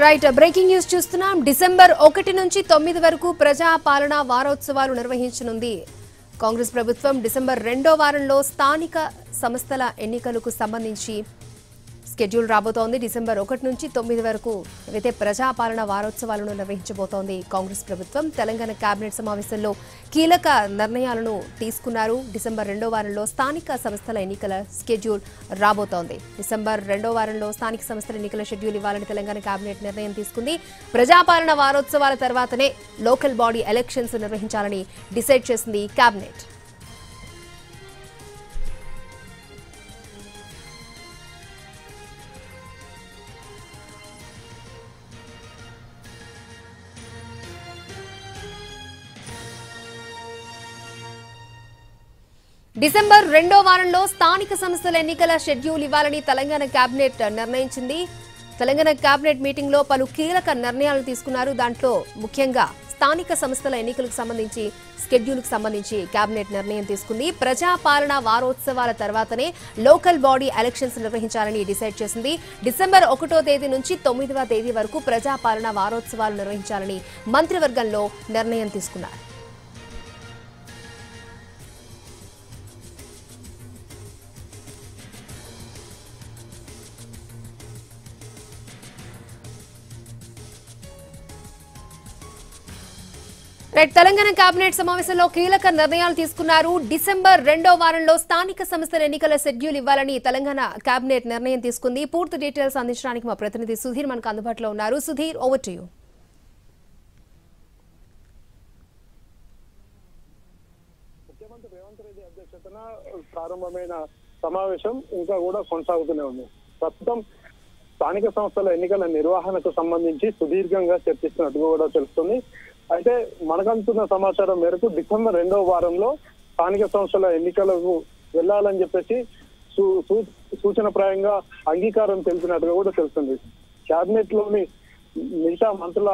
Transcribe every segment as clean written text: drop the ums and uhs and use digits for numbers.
Right breaking news చూస్తున్నాం. December 1 నుంచి 9 వరకు ప్రజా పాలన వారోత్సవాలు నిర్వహించనుంది కాంగ్రెస్ ప్రభుత్వం. డిసెంబర్ 2వ వారంలో స్థానిక సంస్థల ఎన్నికలకు సంబంధించి షెడ్యూల్ రాబోతోంది. డిసెంబర్ 1 నుంచి 9 వరకు ఏవైతే ప్రజా పాలన వారోత్సవాలను నిర్వహించబోతోంది కాంగ్రెస్ ప్రభుత్వం. తెలంగాణ కేబినెట్ సమావేశంలో కీలక నిర్ణయాలను తీసుకున్నారు. డిసెంబర్ 2వ వారంలో స్థానిక సంస్థల ఎన్నికల షెడ్యూల్ రాబోతోంది. డిసెంబర్ 2వ వారంలో స్థానిక సంస్థల ఎన్నికల షెడ్యూల్ ఇవ్వాలని తెలంగాణ కేబినెట్ నిర్ణయం తీసుకుంది. ప్రజాపాలన వారోత్సవాల తర్వాతనే లోకల్ బాడీ ఎలక్షన్స్ నిర్వహించాలని డిసైడ్ చేసింది కేబినెట్. డిసెంబర్ 2వ వారంలో స్థానిక సంస్థల ఎన్నికల షెడ్యూల్ ఇవ్వాలని తెలంగాణ కేబినెట్ నిర్ణయించింది. తెలంగాణ కేబినెట్ మీటింగ్ లో పలు కీలక నిర్ణయాలు తీసుకున్నారు. దాంట్లో ముఖ్యంగా స్థానిక సంస్థల ఎన్నికలకు సంబంధించి షెడ్యూల్కు సంబంధించి కేబినెట్ నిర్ణయం తీసుకుంది. ప్రజా పాలన వారోత్సవాల తర్వాతనే లోకల్ బాడీ ఎలక్షన్స్ నిర్వహించాలని డిసైడ్ చేసింది. డిసెంబర్ 1వ తేదీ నుంచి 9వ తేదీ వరకు ప్రజా పాలన వారోత్సవాలు నిర్వహించాలని మంత్రివర్గంలో నిర్ణయం తీసుకున్నారు. తెలంగాణ కేబినెట్ సమావేశంలో కీలక నిర్ణయాలు తీసుకున్నారు. డిసెంబర్ 2వ వారంలో స్థానిక సంస్థల ఎన్నికల షెడ్యూల్ ఇవ్వాలని తెలంగాణ కేబినెట్ నిర్ణయం తీసుకుంది. పూర్తి డీటెయిల్స్ అందించడానికి మా ప్రతినిధి సుధీర్ మనకు అందుబాటులో ఉన్నారు. Sudheer, over to you. ముఖ్యమంత్రి రేవంత్ రెడ్డి అధ్యక్షతన ప్రారంభమైన సమావేశం ఇంకా కూడా కొనసాగుతూనే ఉంది. ప్రస్తుతం స్థానిక సంస్థల ఎన్నికల నిర్వహణకు సంబంధించి సుదీర్ఘంగా చర్చిస్తున్నట్టుగా కూడా తెలుస్తుంది. అయితే మనకంటున్న సమాచారం మేరకు డిసెంబర్ 2వ వారంలో స్థానిక సంస్థల ఎన్నికలకు వెళ్లాలని చెప్పేసి సూచనప్రాయంగా అంగీకారం తెలిపినట్టుగా కూడా తెలుస్తుంది. కేబినెట్ లోని మిగతా మంత్రుల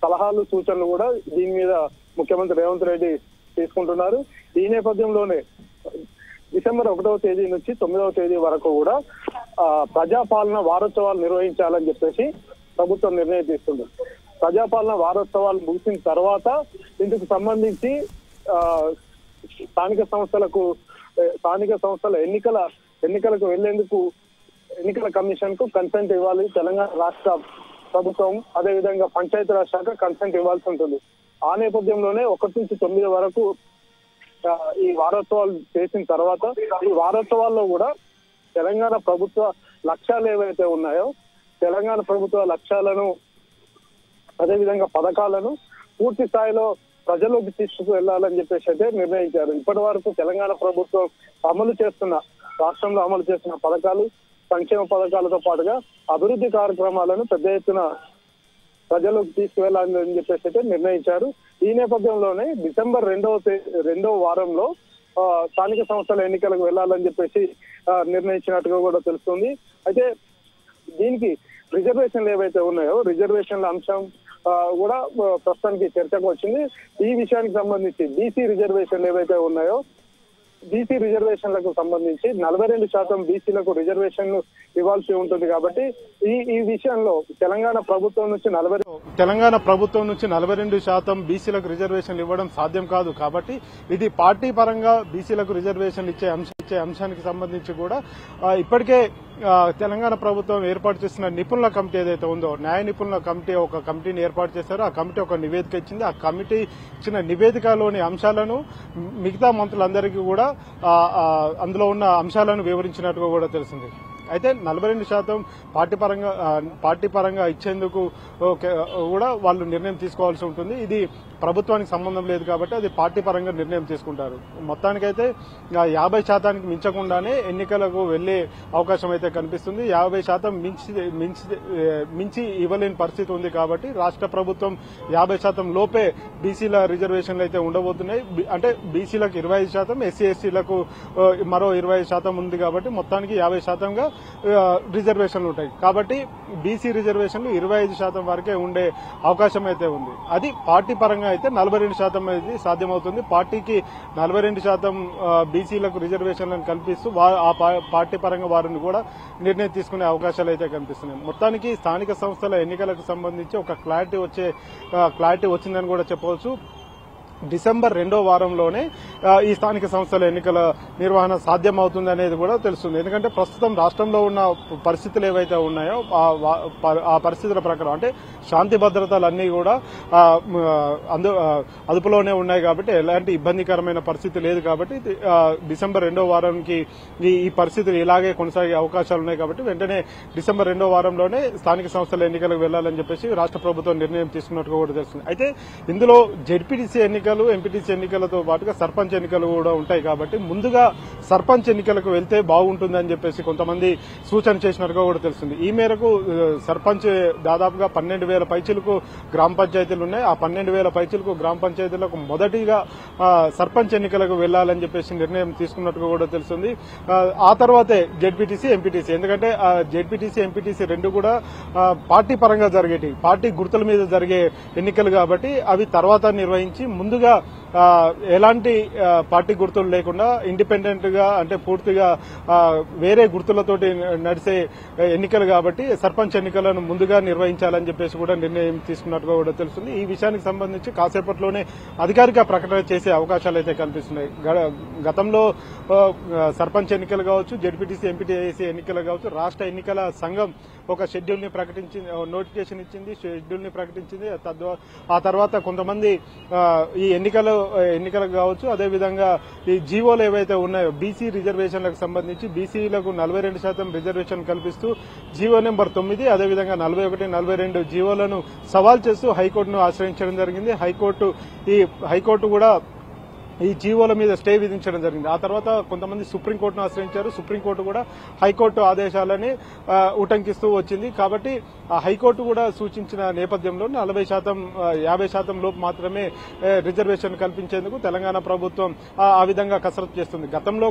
సలహాలు సూచనలు కూడా దీని మీద ముఖ్యమంత్రి రేవంత్ రెడ్డి తీసుకుంటున్నారు. ఈ నేపథ్యంలోనే డిసెంబర్ 1వ తేదీ నుంచి 9వ తేదీ వరకు కూడా ప్రజాపాలన వారోత్సవాలు నిర్వహించాలని చెప్పేసి ప్రభుత్వం నిర్ణయం తీసుకుంది. ప్రజాపాలన వారోత్సవాలు ముగిసిన తర్వాత ఇందుకు సంబంధించి స్థానిక సంస్థల ఎన్నికలకు వెళ్లేందుకు ఎన్నికల కమిషన్ కు కన్సెంట్ ఇవ్వాలి తెలంగాణ రాష్ట్ర ప్రభుత్వం. అదేవిధంగా పంచాయతీరాజ్ శాఖ కన్సెంట్ ఇవ్వాల్సి ఉంటుంది. ఆ నేపథ్యంలోనే 1 నుంచి 9 వరకు ఈ వారోత్సవాలు చేసిన తర్వాత ఈ వారోత్సవాల్లో కూడా తెలంగాణ ప్రభుత్వ లక్ష్యాలు ఏవైతే ఉన్నాయో తెలంగాణ ప్రభుత్వ లక్ష్యాలను అదేవిధంగా పథకాలను పూర్తి స్థాయిలో ప్రజల్లోకి తీసుకువెళ్లాలని చెప్పేసి అయితే నిర్ణయించారు. ఇప్పటి వరకు తెలంగాణ ప్రభుత్వం రాష్ట్రంలో అమలు చేస్తున్న పథకాలు, సంక్షేమ పథకాలతో పాటుగా అభివృద్ధి కార్యక్రమాలను పెద్ద ఎత్తున ప్రజల్లోకి తీసుకువెళ్లాలని చెప్పేసి అయితే నిర్ణయించారు. ఈ నేపథ్యంలోనే డిసెంబర్ 2వ వారంలో స్థానిక సంస్థల ఎన్నికలకు వెళ్లాలని చెప్పేసి నిర్ణయించినట్టుగా కూడా తెలుస్తుంది. అయితే దీనికి రిజర్వేషన్లు ఏవైతే ఉన్నాయో రిజర్వేషన్ల అంశం కూడా ప్రస్తుతానికి చర్చకు వచ్చింది. ఈ విషయానికి సంబంధించి బీసీ రిజర్వేషన్లు ఏవైతే ఉన్నాయో బీసీ రిజర్వేషన్లకు సంబంధించి 42% బీసీలకు రిజర్వేషన్లు ఇవ్వాల్సి ఉంటుంది. కాబట్టి ఈ విషయంలో తెలంగాణ ప్రభుత్వం నుంచి 42% బీసీలకు రిజర్వేషన్లు ఇవ్వడం సాధ్యం కాదు. కాబట్టి ఇది పార్టీ పరంగా బీసీలకు రిజర్వేషన్లు ఇచ్చే అంశానికి సంబంధించి కూడా ఇప్పటికే తెలంగాణ ప్రభుత్వం ఏర్పాటు చేసిన నిపుణుల కమిటీ ఏదైతే ఉందో న్యాయ నిపుణుల కమిటీ ఒక కమిటీని ఏర్పాటు చేశారో ఆ కమిటీ ఒక నివేదిక ఇచ్చింది. ఆ కమిటీ ఇచ్చిన నివేదికలోని అంశాలను మిగతా మంత్రులందరికీ కూడా అందులో ఉన్న అంశాలను వివరించినట్టుగా కూడా తెలిసింది. అయితే 42% పార్టీ పరంగా ఇచ్చేందుకు కూడా వాళ్ళు నిర్ణయం తీసుకోవాల్సి ఉంటుంది. ఇది ప్రభుత్వానికి సంబంధం లేదు కాబట్టి అది పార్టీ పరంగా నిర్ణయం తీసుకుంటారు. మొత్తానికైతే 50% మించకుండానే ఎన్నికలకు వెళ్లే అవకాశం అయితే కనిపిస్తుంది. 50% మించి ఇవ్వలేని పరిస్థితి ఉంది. కాబట్టి రాష్ట్ర ప్రభుత్వం 50% లోపే బీసీల రిజర్వేషన్లు అయితే ఉండబోతున్నాయి. అంటే బీసీలకు 25%, ఎస్సీ ఎస్టీలకు మరో 25% ఉంది. కాబట్టి మొత్తానికి 50%గా రిజర్వేషన్లు ఉంటాయి. కాబట్టి బీసీ రిజర్వేషన్లు 25% వరకే ఉండే అవకాశం అయితే ఉంది. అది పార్టీ పరంగా అయితే 42% అనేది సాధ్యమవుతుంది. పార్టీకి 42% బీసీలకు రిజర్వేషన్లను కల్పిస్తూ ఆ పార్టీ పరంగా వారిని కూడా నిర్ణయం తీసుకునే అవకాశాలు అయితే కనిపిస్తున్నాయి. మొత్తానికి స్థానిక సంస్థల ఎన్నికలకు సంబంధించి ఒక క్లారిటీ వచ్చిందని కూడా చెప్పవచ్చు. డిసెంబర్ 2వ వారంలోనే ఈ స్థానిక సంస్థల ఎన్నికల నిర్వహణ సాధ్యమవుతుంది అనేది కూడా తెలుస్తుంది. ఎందుకంటే ప్రస్తుతం రాష్ట్రంలో ఉన్న పరిస్థితులు ఏవైతే ఉన్నాయో ఆ పరిస్థితుల ప్రకారం అంటే శాంతి భద్రతలన్నీ కూడా అదుపులోనే ఉన్నాయి కాబట్టి ఎలాంటి ఇబ్బందికరమైన పరిస్థితి లేదు. కాబట్టి డిసెంబర్ 2వ వారానికి ఈ పరిస్థితులు ఇలాగే కొనసాగే అవకాశాలు ఉన్నాయి. కాబట్టి వెంటనే డిసెంబర్ 2వ వారంలోనే స్థానిక సంస్థల ఎన్నికలకు వెళ్లాలని చెప్పేసి రాష్ట్ర ప్రభుత్వం నిర్ణయం తీసుకున్నట్టుగా కూడా తెలుస్తుంది. అయితే ఇందులో జెడ్పీటీసీ ఎన్నికలు, ఎంపీటీసీ ఎన్నికలతో పాటుగా సర్పంచ్ ఎన్నికలు కూడా ఉంటాయి. కాబట్టి ముందుగా సర్పంచ్ ఎన్నికలకు వెళ్తే బాగుంటుందని చెప్పేసి కొంతమంది సూచన చేసినట్టుగా కూడా తెలుస్తుంది. ఈ మేరకు సర్పంచ్ దాదాపుగా 12,000 పైచిలకు గ్రామ పంచాయతీలు ఉన్నాయి. ఆ 12,000 పైచిలకు గ్రామ పంచాయతీలకు మొదటిగా సర్పంచ్ ఎన్నికలకు వెళ్లాలని చెప్పేసి నిర్ణయం తీసుకున్నట్టుగా కూడా తెలుస్తుంది. ఆ తర్వాతే జెడ్పీటీసీ, ఎంపీటీసీ. ఎందుకంటే జెడ్పీటీసీ, ఎంపీటీసీ రెండు కూడా పార్టీ పరంగా జరిగేటి, పార్టీ గుర్తుల మీద జరిగే ఎన్నికలు కాబట్టి అవి తర్వాత నిర్వహించి ముందుగా ఎలాంటి పార్టీ గుర్తులు లేకుండా ఇండిపెండెంట్ గా అంటే పూర్తిగా వేరే గుర్తులతోటి నడిచే ఎన్నికలు కాబట్టి సర్పంచ్ ఎన్నికలను ముందుగా నిర్వహించాలని చెప్పేసి కూడా నిర్ణయం తీసుకున్నట్టుగా కూడా తెలుస్తుంది. ఈ విషయానికి సంబంధించి కాసేపట్లోనే అధికారిక ప్రకటన చేసే అవకాశాలు అయితే కనిపిస్తున్నాయి. గతంలో సర్పంచ్ ఎన్నికలు కావచ్చు, జెడ్పీటీసీ, ఎంపీటీసీ ఎన్నికలు కావచ్చు, రాష్ట్ర ఎన్నికల సంఘం ఒక షెడ్యూల్ ని ప్రకటించింది, నోటిఫికేషన్ ఇచ్చింది, షెడ్యూల్ ని ప్రకటించింది. ఆ తర్వాత కొంతమంది ఈ ఎన్నికలకు కావచ్చు, అదేవిధంగా ఈ జీవోలు ఏవైతే ఉన్నాయో బీసీ రిజర్వేషన్లకు సంబంధించి బీసీలకు 42% రిజర్వేషన్ కల్పిస్తూ జీవో నెంబర్ 9, అదేవిధంగా 41, 42 జీవోలను సవాల్ చేస్తూ హైకోర్టును ఆశ్రయించడం జరిగింది. హైకోర్టు కూడా ఈ జీవోల మీద స్టే విధించడం జరిగింది. ఆ తర్వాత కొంతమంది సుప్రీంకోర్టును ఆశ్రయించారు. సుప్రీంకోర్టు కూడా హైకోర్టు ఆదేశాలని ఉటంకిస్తూ వచ్చింది. కాబట్టి ఆ హైకోర్టు కూడా సూచించిన నేపథ్యంలో 40%, 50% లోపు మాత్రమే రిజర్వేషన్ కల్పించేందుకు తెలంగాణ ప్రభుత్వం ఆ విధంగా కసరత్తు చేస్తుంది.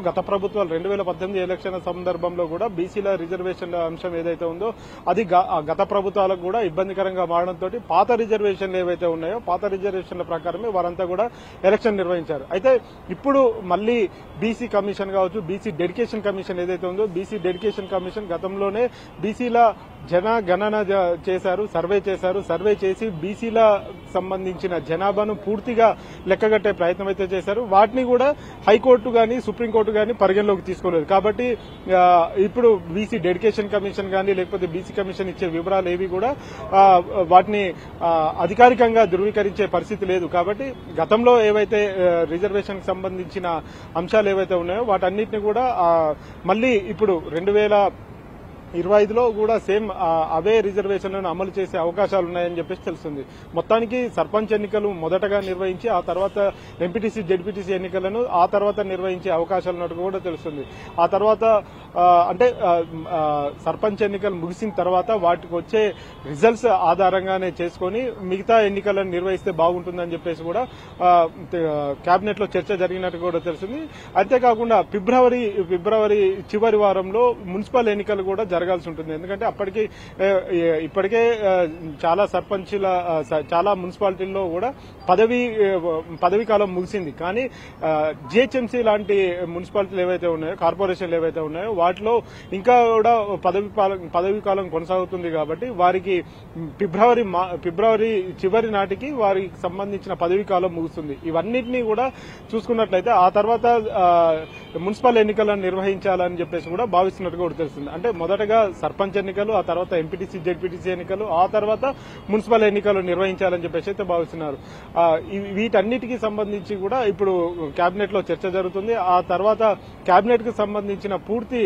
గత ప్రభుత్వాలు 2018 ఎలక్షన్ల సందర్భంలో కూడా బీసీల రిజర్వేషన్ల అంశం ఏదైతే ఉందో అది గత ప్రభుత్వాలకు కూడా ఇబ్బందికరంగా మారడంతో పాత రిజర్వేషన్లు ఏవైతే ఉన్నాయో పాత రిజర్వేషన్ల ప్రకారమే వారంతా కూడా ఎలక్షన్ నిర్వహించారు. అయితే ఇప్పుడు మళ్లీ బీసీ కమిషన్ కావచ్చు, బీసీ డెడికేషన్ కమిషన్ ఏదైతే ఉందో బీసీ డెడికేషన్ కమిషన్ గతంలోనే బీసీల జనగణన చేశారు, సర్వే చేసి బీసీల సంబంధించిన జనాభాను పూర్తిగా లెక్కగట్టే ప్రయత్నం అయితే చేశారు. వాటిని కూడా హైకోర్టు గాని సుప్రీంకోర్టు గాని పరిగణలోకి తీసుకోలేదు. కాబట్టి ఇప్పుడు బీసీ డెడికేషన్ కమిషన్ గాని లేకపోతే బీసీ కమిషన్ ఇచ్చే వివరాలు ఏవి కూడా వాటిని అధికారికంగా ధృవీకరించే పరిస్థితి లేదు. కాబట్టి గతంలో ఏవైతే రిజర్వేషన్ కి సంబంధించిన అంశాలు ఏవైతే ఉన్నాయో వాటన్నిటిని కూడా మళ్లీ ఇప్పుడు 2025లో కూడా సేమ్ అవే రిజర్వేషన్లను అమలు చేసే అవకాశాలు ఉన్నాయని చెప్పేసి తెలుస్తుంది. మొత్తానికి సర్పంచ్ ఎన్నికలు మొదటగా నిర్వహించి ఆ తర్వాత ఎంపీటీసీ, జెడ్పీటీసీ ఎన్నికలను ఆ తర్వాత నిర్వహించే అవకాశాలు ఉన్నట్టు కూడా తెలుస్తుంది. ఆ తర్వాత అంటే సర్పంచ్ ఎన్నికలు ముగిసిన తర్వాత వాటికి వచ్చే రిజల్ట్స్ ఆధారంగానే చేసుకుని మిగతా ఎన్నికలను నిర్వహిస్తే బాగుంటుందని చెప్పేసి కూడా కేబినెట్ లో చర్చ జరిగినట్టు కూడా తెలుస్తుంది. అంతేకాకుండా ఫిబ్రవరి చివరి వారంలో మున్సిపల్ ఎన్నికలు కూడా జరగాల్సి ఉంటుంది. ఎందుకంటే ఇప్పటికే చాలా మున్సిపాలిటీల్లో కూడా పదవీ కాలం ముగిసింది. కానీ జిహెచ్ఎంసీ లాంటి మున్సిపాలిటీలు ఏవైతే ఉన్నాయో, కార్పొరేషన్లు ఏవైతే ఉన్నాయో వాటిలో ఇంకా కూడా పదవీ కాలం కొనసాగుతుంది. కాబట్టి వారికి ఫిబ్రవరి చివరి నాటికి వారికి సంబంధించిన పదవీ కాలం ముగుస్తుంది. ఇవన్నిటినీ కూడా చూసుకున్నట్లయితే ఆ తర్వాత మున్సిపల్ ఎన్నికలను నిర్వహించాలని చెప్పేసి కూడా భావిస్తున్నట్టుగా కూడా తెలుస్తుంది. అంటే మొదటగా సర్పంచ్ ఎన్నికలు, ఆ తర్వాత ఎంపీటీసీ, జెడ్పీటీసీ ఎన్నికలు, ఆ తర్వాత మున్సిపల్ ఎన్నికలు నిర్వహించాలని చెప్పేసి అయితే భావిస్తున్నారు. వీటన్నిటికీ సంబంధించి కూడా ఇప్పుడు కేబినెట్ లో చర్చ జరుగుతుంది. ఆ తర్వాత కేబినెట్ కు సంబంధించిన పూర్తి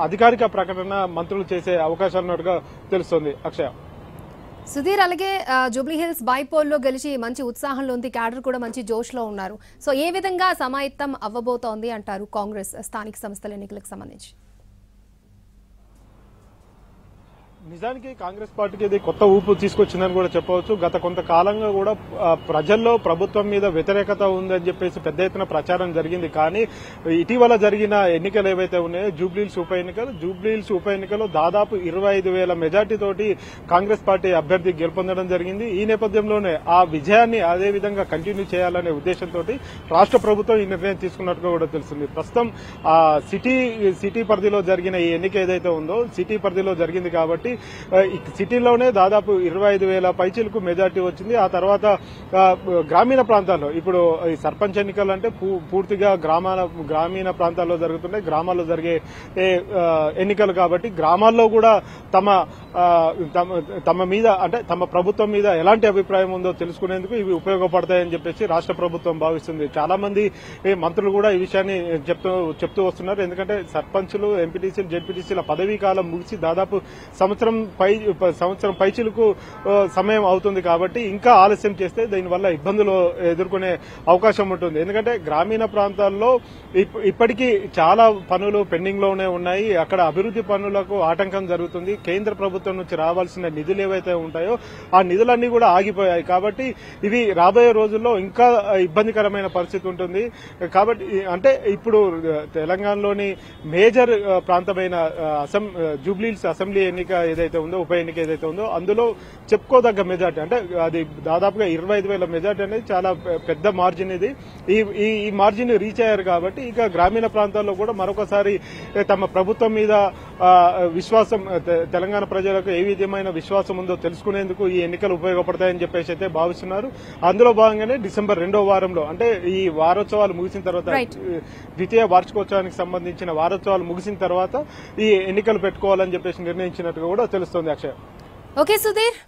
అధికారిక ప్రకటన మంత్రులు చేసే అవకాశాలు ఉన్నట్టుగా తెలుస్తోంది. అక్షయ, సుధీర్, అలాగే జూబ్లీహిల్స్ బైపోల్లో గెలిచి మంచి ఉత్సాహంలో ఉంది, క్యాడర్ కూడా మంచి జోష్లో ఉన్నారు. సో ఏ విధంగా సమాయత్తం అవ్వబోతోంది అంటారు కాంగ్రెస్ స్థానిక సంస్థల ఎన్నికలకు సంబంధించి? నిజానికి కాంగ్రెస్ పార్టీకి ఇది కొత్త ఊపు తీసుకొచ్చిందని కూడా చెప్పవచ్చు. గత కొంతకాలంగా కూడా ప్రజల్లో ప్రభుత్వం మీద వ్యతిరేకత ఉందని చెప్పేసి పెద్ద ఎత్తున ప్రచారం జరిగింది. కానీ ఇటీవల జరిగిన ఎన్నికలు ఏవైతే ఉన్నాయో జూబ్లీహిల్స్ ఉప ఎన్నికలో దాదాపు 25,000 మెజార్టీ తోటి కాంగ్రెస్ పార్టీ అభ్యర్థి గెలుపొందడం జరిగింది. ఈ నేపథ్యంలోనే ఆ విజయాన్ని అదే విధంగా కంటిన్యూ చేయాలనే ఉద్దేశంతో రాష్ట్ర ప్రభుత్వం ఈ నిర్ణయం తీసుకున్నట్టుగా కూడా తెలుస్తుంది. ప్రస్తుతం సిటీ పరిధిలో జరిగిన ఈ ఎన్నిక ఏదైతే ఉందో సిటీ పరిధిలో జరిగింది కాబట్టి సిటీలోనే దాదాపు 25,000 పైచీలకు మెజార్టీ వచ్చింది. ఆ తర్వాత గ్రామీణ ప్రాంతాల్లో ఇప్పుడు ఈ సర్పంచ్ ఎన్నికలు అంటే పూర్తిగా గ్రామీణ ప్రాంతాల్లో జరుగుతున్నాయి, గ్రామాల్లో జరిగే ఎన్నికలు కాబట్టి గ్రామాల్లో కూడా తమ మీద అంటే తమ ప్రభుత్వం మీద ఎలాంటి అభిప్రాయం ఉందో తెలుసుకునేందుకు ఇవి ఉపయోగపడతాయని చెప్పేసి రాష్ట్ర ప్రభుత్వం భావిస్తుంది. చాలా మంది మంత్రులు కూడా ఈ విషయాన్ని చెప్తూ వస్తున్నారు. ఎందుకంటే సర్పంచులు, ఎంపీటీసీలు, జెడ్పీటీసీల పదవీ కాలం ముగిసి దాదాపు సంవత్సరం పైచిలకు సమయం అవుతుంది కాబట్టి ఇంకా ఆలస్యం చేస్తే దీనివల్ల ఇబ్బందులు ఎదుర్కొనే అవకాశం ఉంటుంది. ఎందుకంటే గ్రామీణ ప్రాంతాల్లో ఇప్పటికీ చాలా పనులు పెండింగ్ లోనే ఉన్నాయి. అక్కడ అభివృద్ది పనులకు ఆటంకం జరుగుతుంది. కేంద్ర ప్రభుత్వం నుంచి రావాల్సిన నిధులు ఏవైతే ఉంటాయో ఆ నిధులన్నీ కూడా ఆగిపోయాయి. కాబట్టి ఇవి రాబోయే రోజుల్లో ఇంకా ఇబ్బందికరమైన పరిస్థితి ఉంటుంది. కాబట్టి అంటే ఇప్పుడు తెలంగాణలోని మేజర్ ప్రాంతమైన జూబ్లీహిల్స్ అసెంబ్లీ ఎన్నిక ఏదైతే ఉందో ఉప ఎన్నిక ఏదైతే ఉందో అందులో చెప్పుకోదగ్గ మెజార్టీ అంటే అది దాదాపుగా 25,000 మెజార్టీ అనేది చాలా పెద్ద మార్జిన్. ఇది ఈ మార్జిన్ రీచ్ అయ్యారు కాబట్టి ఇక గ్రామీణ ప్రాంతాల్లో కూడా మరొకసారి తమ ప్రభుత్వం మీద విశ్వాసం తెలంగాణ ప్రజలకు ఏ విధమైన విశ్వాసం ఉందో తెలుసుకునేందుకు ఈ ఎన్నికలు ఉపయోగపడతాయని చెప్పేసి అయితే భావిస్తున్నారు. అందులో భాగంగానే డిసెంబర్ 2వ వారంలో అంటే ఈ వారోత్సవాలు ముగిసిన తర్వాత ద్వితీయ వార్షికోత్సవానికి సంబంధించిన వారోత్సవాలు ముగిసిన తర్వాత ఈ ఎన్నికలు పెట్టుకోవాలని చెప్పేసి నిర్ణయించినట్టుగా కూడా తెలుస్తోంది. అక్షయ్. ఓకే సుధీర్.